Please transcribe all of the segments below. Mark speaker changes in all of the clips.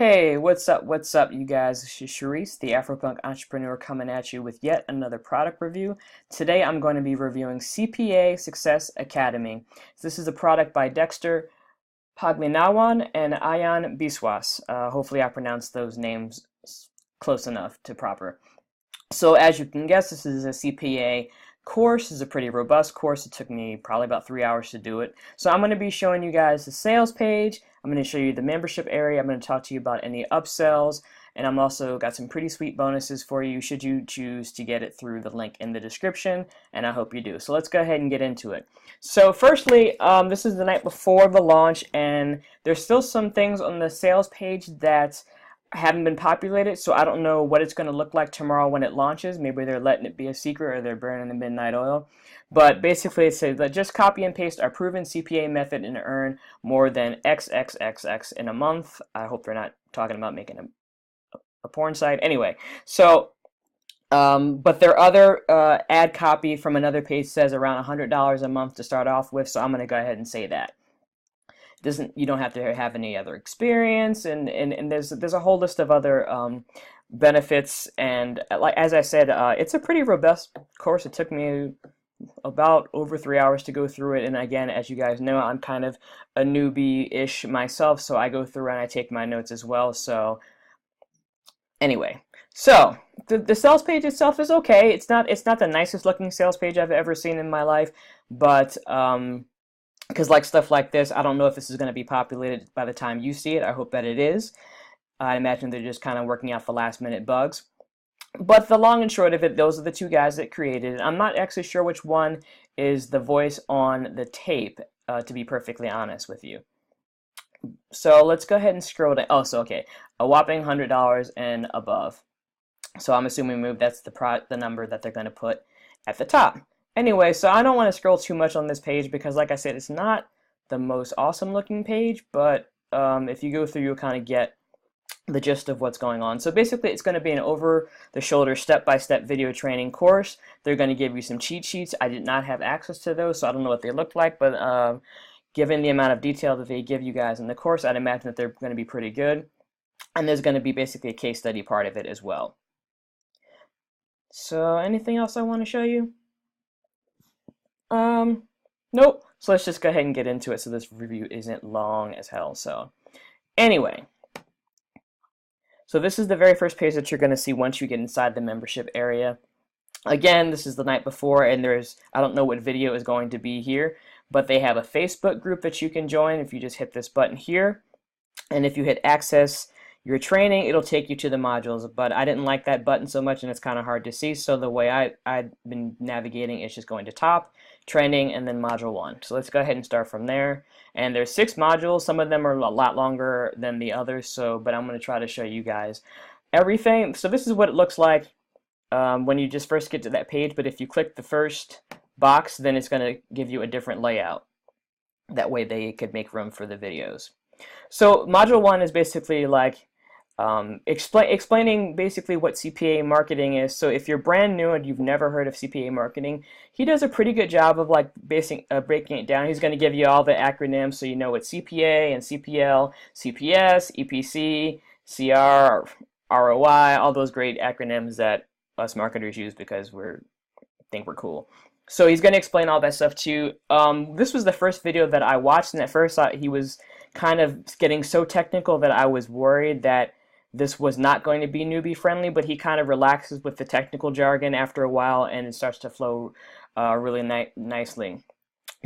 Speaker 1: Hey, what's up, you guys? This is Sharice, the Afropunk entrepreneur, coming at you with yet another product review. Today I'm going to be reviewing CPA Success Academy. This is a product by Dexter, Paglianawan, and Ayan Biswas. Hopefully I pronounced those names close enough to proper. So as you can guess, this is a CPA course. It's a pretty robust course. It took me probably about 3 hours to do it. So I'm going to be showing you guys the sales page. I'm going to show you the membership area. I'm going to talk to you about any upsells. And I'm also got some pretty sweet bonuses for you should you choose to get it through the link in the description. And I hope you do. So let's go ahead and get into it. So firstly, this is the night before the launch. And there's still some things on the sales page that haven't been populated, so I don't know what it's going to look like tomorrow when it launches. Maybe they're letting it be a secret or they're burning the midnight oil. But basically it says that just copy and paste our proven CPA method and earn more than XXXX in a month. I hope they're not talking about making a porn site. Anyway, so but their other ad copy from another page says around $100 a month to start off with, so I'm going to go ahead and say that. You don't have to have any other experience, and there's a whole list of other benefits, and like as I said, it's a pretty robust course. It took me about over 3 hours to go through it, and again, as you guys know, I'm kind of a newbie-ish myself, so I go through and I take my notes as well. So anyway, so the sales page itself is okay. It's not the nicest looking sales page I've ever seen in my life, but because like stuff like this, I don't know if this is going to be populated by the time you see it. I hope that it is. I imagine they're just kind of working out the last minute bugs. But the long and short of it, those are the two guys that created it. I'm not actually sure which one is the voice on the tape, to be perfectly honest with you. So let's go ahead and scroll down. Oh, so okay, a whopping $100 and above. So I'm assuming that's the number that they're going to put at the top. Anyway, so I don't want to scroll too much on this page because, like I said, it's not the most awesome looking page, but if you go through, you'll kind of get the gist of what's going on. So basically, it's going to be an over-the-shoulder, step-by-step video training course. They're going to give you some cheat sheets. I did not have access to those, so I don't know what they look like, but given the amount of detail that they give you guys in the course, I'd imagine that they're going to be pretty good. And there's going to be basically a case study part of it as well. So anything else I want to show you? Nope. So let's just go ahead and get into it so this review isn't long as hell. So anyway, so this is the very first page that you're going to see once you get inside the membership area. Again, this is the night before, and I don't know what video is going to be here, but they have a Facebook group that you can join if you just hit this button here. And if you hit access your training, it'll take you to the modules, but I didn't like that button so much and it's kind of hard to see, so the way I've been navigating is just going to top, training, and then module 1. So let's go ahead and start from there. And there's 6 modules. Some of them are a lot longer than the others, but I'm going to try to show you guys everything. So this is what it looks like when you just first get to that page, but if you click the first box, then it's going to give you a different layout. That way they could make room for the videos. So module 1 is basically like explaining basically what CPA marketing is. So if you're brand new and you've never heard of CPA marketing, he does a pretty good job of like breaking it down. He's going to give you all the acronyms so you know what CPA and CPL, CPS, EPC, CR, ROI, all those great acronyms that us marketers use because we think we're cool. So he's going to explain all that stuff to you. This was the first video that I watched, and at first he was kind of getting so technical that I was worried that this was not going to be newbie friendly, but he kind of relaxes with the technical jargon after a while and it starts to flow really nicely.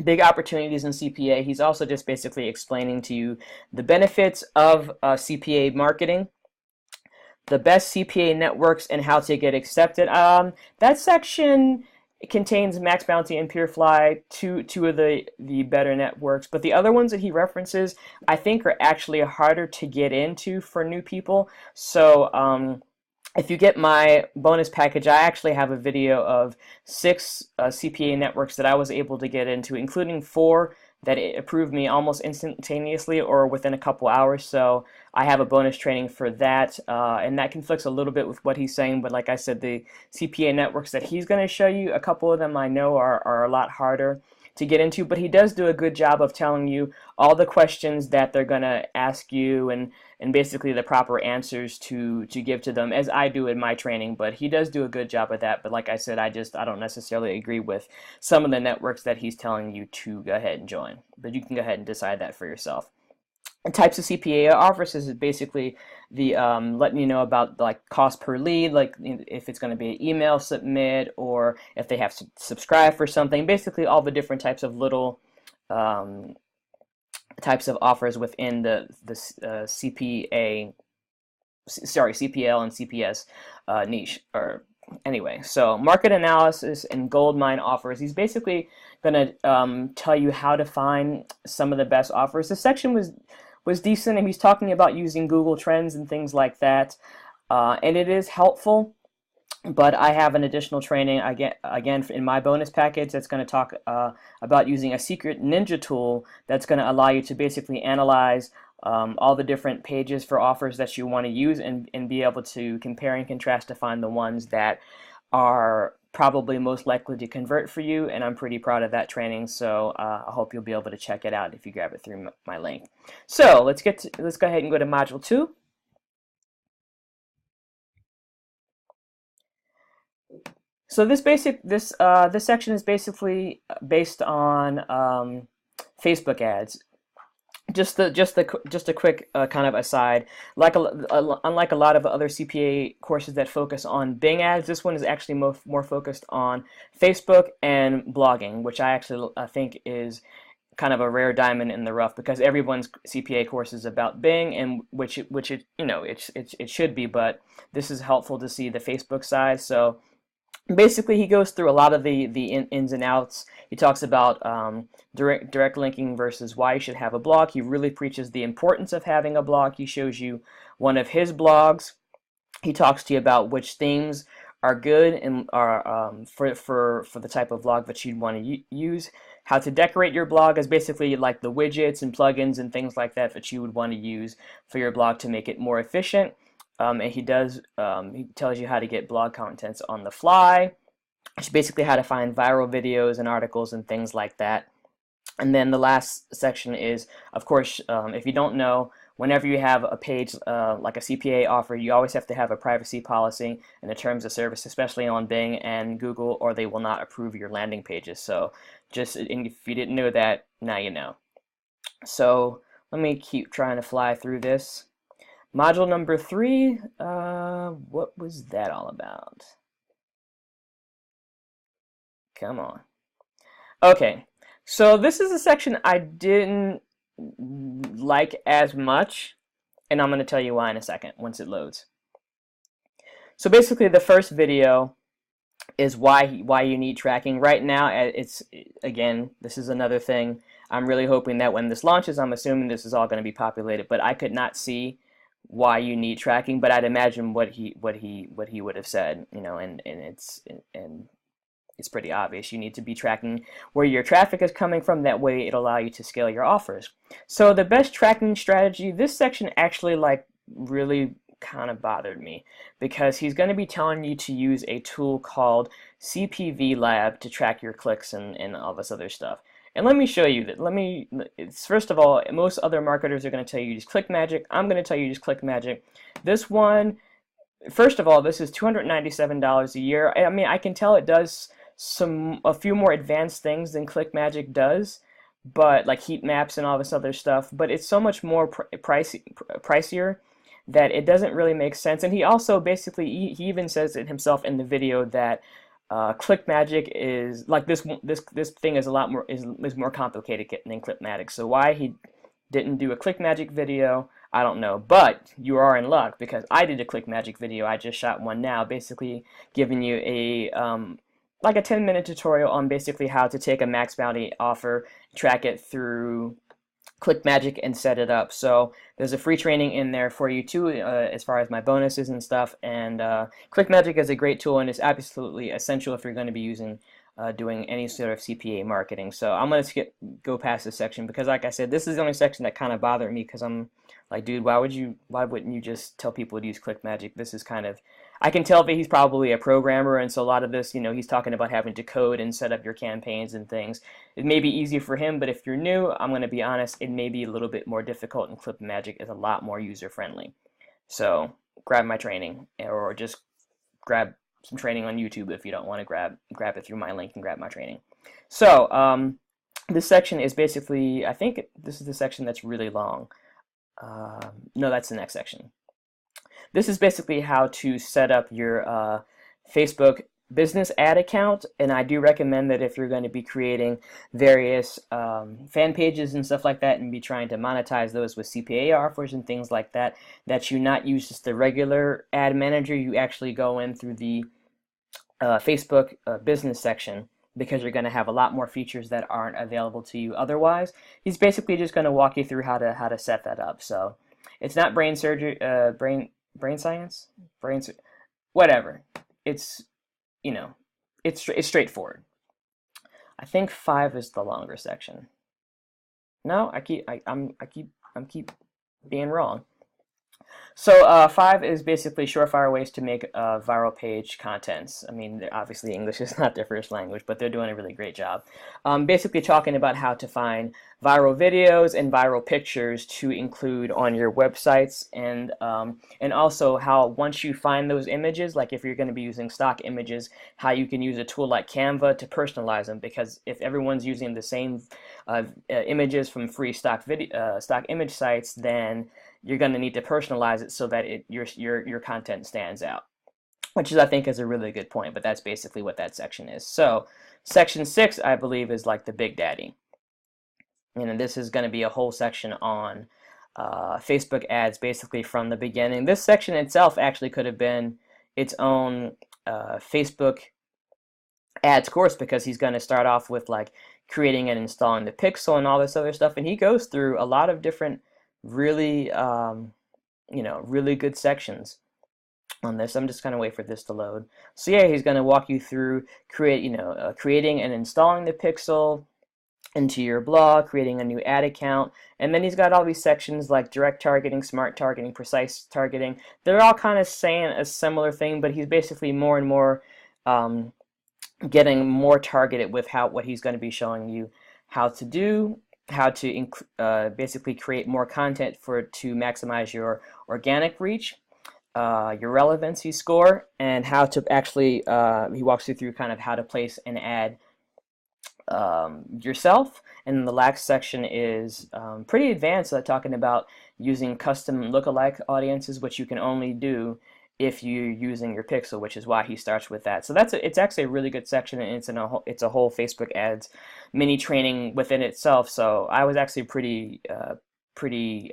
Speaker 1: Big opportunities in CPA. He's also just basically explaining to you the benefits of CPA marketing, the best CPA networks, and how to get accepted. That section contains Max Bounty and PureFly, two of the better networks, but the other ones that he references I think are actually harder to get into for new people. So if you get my bonus package, I actually have a video of 6 CPA networks that I was able to get into, including 4 that it approved me almost instantaneously or within a couple hours. So I have a bonus training for that, and that conflicts a little bit with what he's saying, but like I said, the CPA networks that he's going to show you, a couple of them I know are a lot harder to get into, but he does do a good job of telling you all the questions that they're going to ask you, and basically the proper answers to give to them, as I do in my training. But he does do a good job of that. But like I said, I don't necessarily agree with some of the networks that he's telling you to go ahead and join. But you can go ahead and decide that for yourself. And types of CPA offers is basically the letting you know about like cost per lead, like if it's going to be an email submit or if they have to subscribe for something. Basically, all the different types of little types of offers within the CPA, sorry, CPL and CPS niche. Or anyway, so market analysis and gold mine offers. He's basically going to tell you how to find some of the best offers. This section was decent, and he's talking about using Google Trends and things like that, and it is helpful. But I have an additional training again in my bonus package that's going to talk about using a secret ninja tool that's going to allow you to basically analyze all the different pages for offers that you want to use, and be able to compare and contrast to find the ones that are probably most likely to convert for you. And I'm pretty proud of that training, so I hope you'll be able to check it out if you grab it through my link. So let's go ahead and go to module 2. So this section is basically based on Facebook ads. Just a quick kind of aside. Like unlike a lot of other CPA courses that focus on Bing ads, this one is actually more focused on Facebook and blogging, which I think is kind of a rare diamond in the rough, because everyone's CPA course is about Bing, and which it should be, but this is helpful to see the Facebook side. So basically, he goes through a lot of the ins and outs. He talks about direct linking versus why you should have a blog. He really preaches the importance of having a blog. He shows you one of his blogs. He talks to you about which themes are good and are for the type of blog that you'd want to use. How to decorate your blog is basically like the widgets and plugins and things like that you would want to use for your blog to make it more efficient. And he tells you how to get blog contents on the fly, which is basically how to find viral videos and articles and things like that. And then the last section is, of course, if you don't know, whenever you have a page like a CPA offer, you always have to have a privacy policy and the terms of service, especially on Bing and Google, or they will not approve your landing pages. So just if you didn't know that, now you know. So let me keep trying to fly through this. Module number 3, what was that all about? Come on. Okay, so this is a section I didn't like as much, and I'm going to tell you why in a second once it loads. So basically, the first video is why you need tracking. Right now, again, this is another thing. I'm really hoping that when this launches, I'm assuming this is all going to be populated, but I could not see why you need tracking, but I'd imagine what he would have said, and it's pretty obvious. You need to be tracking where your traffic is coming from. That way it'll allow you to scale your offers. So the best tracking strategy, this section actually really kind of bothered me, because he's going to be telling you to use a tool called CPV Lab to track your clicks and all this other stuff. And let me show you that. First of all, most other marketers are going to tell you use ClickMagick. I'm going to tell you use ClickMagick. This one, first of all, this is $297 a year. I mean, I can tell it does a few more advanced things than ClickMagick does, but like heat maps and all this other stuff. But it's so much more pricier that it doesn't really make sense. And he also basically he even says it himself in the video that ClickMagick is like this thing is a lot more is more complicated than ClickMagick. So why he didn't do a ClickMagick video, I don't know. But you are in luck, because I did a ClickMagick video. I just shot one now, basically giving you a like a 10-minute tutorial on basically how to take a max bounty offer, track it through ClickMagick, and set it up. So there's a free training in there for you too, as far as my bonuses and stuff. And ClickMagick is a great tool, and it's absolutely essential if you're going to be doing any sort of CPA marketing. So I'm going to go past this section, because like I said, this is the only section that kind of bothered me, because I'm Like, dude, why wouldn't you just tell people to use ClickMagick? This is kind of, I can tell that he's probably a programmer, and so a lot of this, he's talking about having to code and set up your campaigns and things. It may be easy for him, but if you're new, I'm going to be honest, it may be a little bit more difficult, and ClickMagick is a lot more user-friendly. So grab my training, or just grab some training on YouTube if you don't want to grab it through my link and grab my training. So this section is basically, I think this is the section that's really long. No, that's the next section. This is basically how to set up your Facebook business ad account, and I do recommend that if you're going to be creating various fan pages and stuff like that and be trying to monetize those with CPA offers and things like that, that you not use just the regular ad manager, you actually go in through the Facebook business section, because you're going to have a lot more features that aren't available to you otherwise. He's basically just going to walk you through how to set that up. So it's not brain surgery, brain science, whatever. It's it's straightforward. I think 5 is the longer section. No, I keep being wrong. So 5 is basically surefire ways to make viral page contents. I mean, obviously English is not their first language, but they're doing a really great job. Basically talking about how to find viral videos and viral pictures to include on your websites, and also how once you find those images, like if you're going to be using stock images, how you can use a tool like Canva to personalize them, because if everyone's using the same images from free stock image sites, then you're going to need to personalize it so that your content stands out, which is, I think, is a really good point. But that's basically what that section is. So section 6, I believe, is like the big daddy, and this is going to be a whole section on Facebook ads, basically from the beginning. This section itself actually could have been its own Facebook ads course, because he's going to start off with like creating and installing the pixel and all this other stuff, and he goes through a lot of different really really good sections on this. I'm just kind of wait for this to load. So yeah, he's going to walk you through creating and installing the pixel into your blog, creating a new ad account, and then he's got all these sections like direct targeting, smart targeting, precise targeting. They're all kind of saying a similar thing, but he's basically more and more getting more targeted with what he's going to be showing you how to do, how to basically create more content to maximize your organic reach, your relevancy score, and how to actually, he walks you through kind of how to place an ad yourself. And the last section is pretty advanced, talking about using custom lookalike audiences, which you can only do if you're using your pixel, which is why he starts with that. So it's actually a really good section, and it's a whole Facebook ads mini training within itself. So I was actually pretty pleased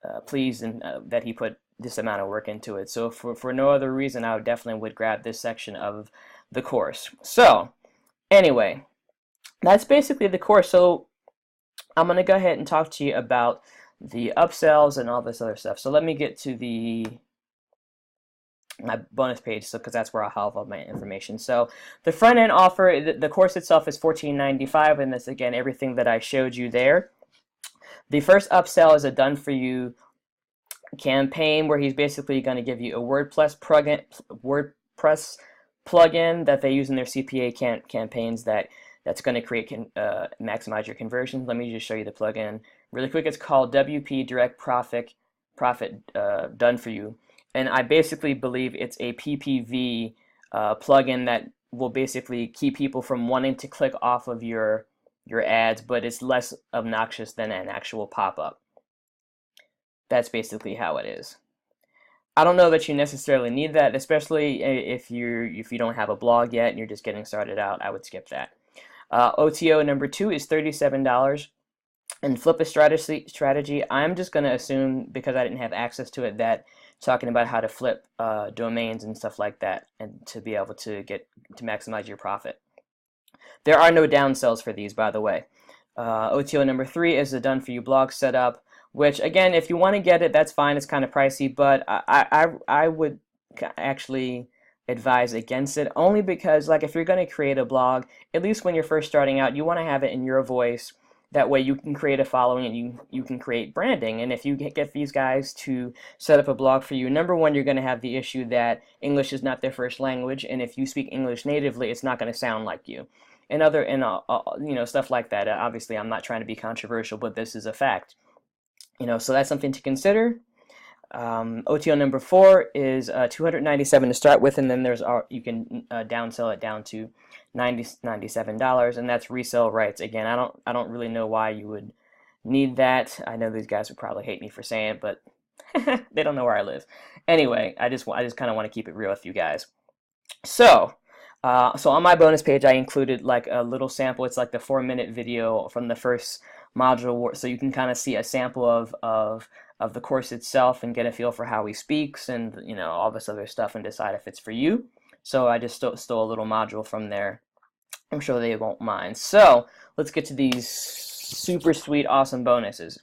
Speaker 1: that he put this amount of work into it. So for no other reason, I definitely would grab this section of the course. So anyway, that's basically the course. So I'm going to go ahead and talk to you about the upsells and all this other stuff. So let me get to my bonus page, so because that's where I'll have all my information. So the front end offer, the course itself is $14.95, and that's again everything that I showed you there. The first upsell is a done for you campaign, where he's basically going to give you a WordPress plugin that they use in their CPA campaigns that's going to create maximize your conversions. Let me just show you the plugin really quick. It's called WP Direct Profit Done For You. And I basically believe it's a PPV plugin that will basically keep people from wanting to click off of your ads, but it's less obnoxious than an actual pop-up. That's basically how it is. I don't know that you necessarily need that, especially if you don't have a blog yet and you're just getting started out. I would skip that. OTO number 2 is $37. And flip a strategy, I'm just going to assume, because I didn't have access to it, that talking about how to flip domains and stuff like that, and to be able to maximize your profit. There are no downsells for these, by the way. OTO number 3 is the done for you blog setup, which again, if you want to get it, that's fine. It's kind of pricey, but I would actually advise against it, only because, like, if you're going to create a blog, at least when you're first starting out, you want to have it in your voice. That way you can create a following and you can create branding. And if you get these guys to set up a blog for you, number one, you're going to have the issue that English is not their first language, and if you speak English natively, it's not going to sound like you. And stuff like that. Obviously, I'm not trying to be controversial, but this is a fact. So that's something to consider. OTO number 4 is $297 to start with, and then you can downsell it down to $97, and that's resale rights. Again, I don't really know why you would need that. I know these guys would probably hate me for saying it, but they don't know where I live. Anyway, I just kind of want to keep it real with you guys. So on my bonus page, I included like a little sample. It's like the 4-minute video from the first module, so you can kind of see a sample of the course itself and get a feel for how he speaks and all this other stuff and decide if it's for you. So I just stole a little module from there. I'm sure they won't mind. So let's get to these super sweet, awesome bonuses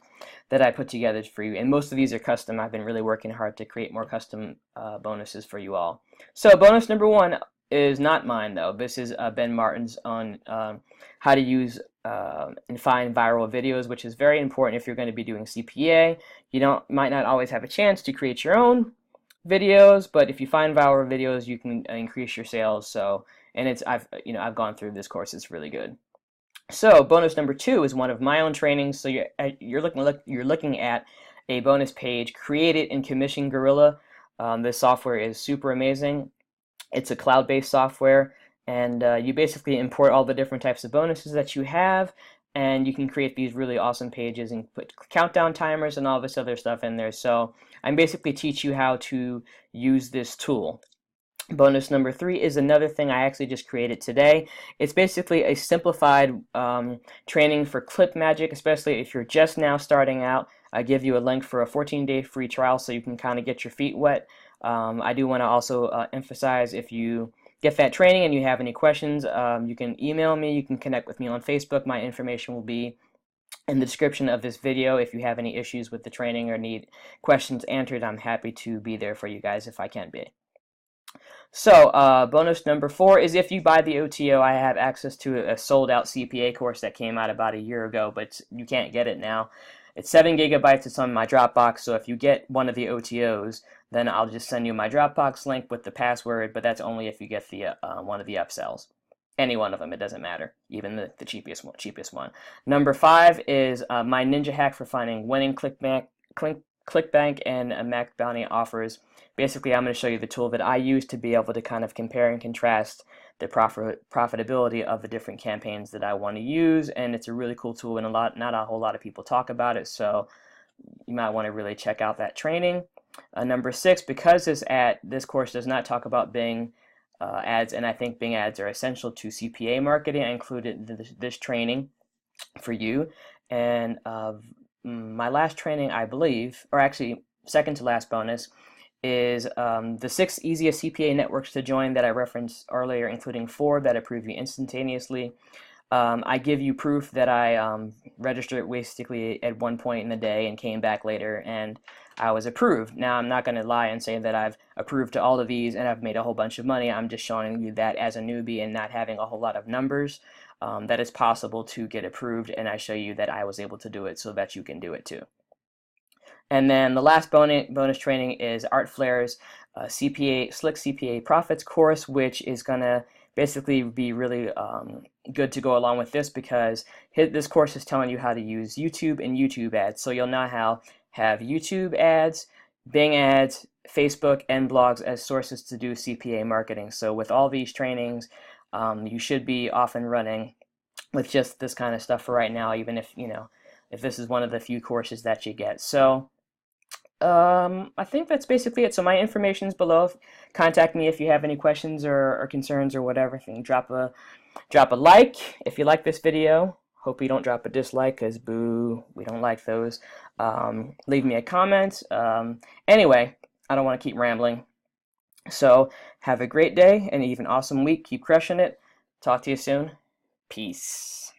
Speaker 1: that I put together for you. And most of these are custom. I've been really working hard to create more custom bonuses for you all. So bonus number 1 is not mine, though. This is Ben Martin's on how to use and find viral videos, which is very important if you're going to be doing CPA. You might not always have a chance to create your own videos, but if you find viral videos, you can increase your sales. So, and I've gone through this course. It's really good. So bonus number 2 is one of my own trainings. So you're looking at a bonus page created in Commission Gorilla. This software is super amazing. It's a cloud-based software, and you basically import all the different types of bonuses that you have, and you can create these really awesome pages and put countdown timers and all this other stuff in there. So I'm basically teach you how to use this tool. Bonus number 3 is another thing I actually just created today. It's basically a simplified training for clip magic, especially if you're just now starting out. I give you a link for a 14-day free trial so you can kind of get your feet wet. I do want to also emphasize, if you get that training and you have any questions, you can email me, you can connect with me on Facebook. My information will be in the description of this video. If you have any issues with the training or need questions answered, I'm happy to be there for you guys if I can be. So bonus number 4 is if you buy the OTO, I have access to a sold-out CPA course that came out about a year ago, but you can't get it now. It's 7 gigabytes. It's on my Dropbox, so if you get one of the OTOs, then I'll just send you my Dropbox link with the password, but that's only if you get the one of the upsells. Any one of them, it doesn't matter, even the cheapest one. Number 5 is my ninja hack for finding winning ClickBank and Max Bounty offers. Basically, I'm going to show you the tool that I use to be able to kind of compare and contrast the profitability of the different campaigns that I want to use, and it's a really cool tool, and not a whole lot of people talk about it, so you might want to really check out that training. Number 6, because this course does not talk about Bing ads, and I think Bing ads are essential to CPA marketing, I included this training for you. And my last training, I believe, or actually second to last bonus, is the 6 easiest CPA networks to join that I referenced earlier, including 4 that approve you instantaneously. I give you proof that I registered basically at one point in the day and came back later and I was approved. Now, I'm not going to lie and say that I've approved to all of these and I've made a whole bunch of money. I'm just showing you that as a newbie and not having a whole lot of numbers, that it's possible to get approved, and I show you that I was able to do it so that you can do it too. And then the last bonus training is Art Flair's Slick CPA Profits course, which is going to basically be really good to go along with this, because this course is telling you how to use YouTube and YouTube ads. So you'll now have YouTube ads, Bing ads, Facebook, and blogs as sources to do CPA marketing. So with all these trainings, you should be off and running with just this kind of stuff for right now, even if this is one of the few courses that you get. So I think that's basically it. So my information is below. Contact me if you have any questions or concerns or whatever. Drop a like if you like this video. Hope you don't drop a dislike, because boo, we don't like those. Leave me a comment. Anyway, I don't want to keep rambling. So have a great day and even awesome week. Keep crushing it. Talk to you soon. Peace.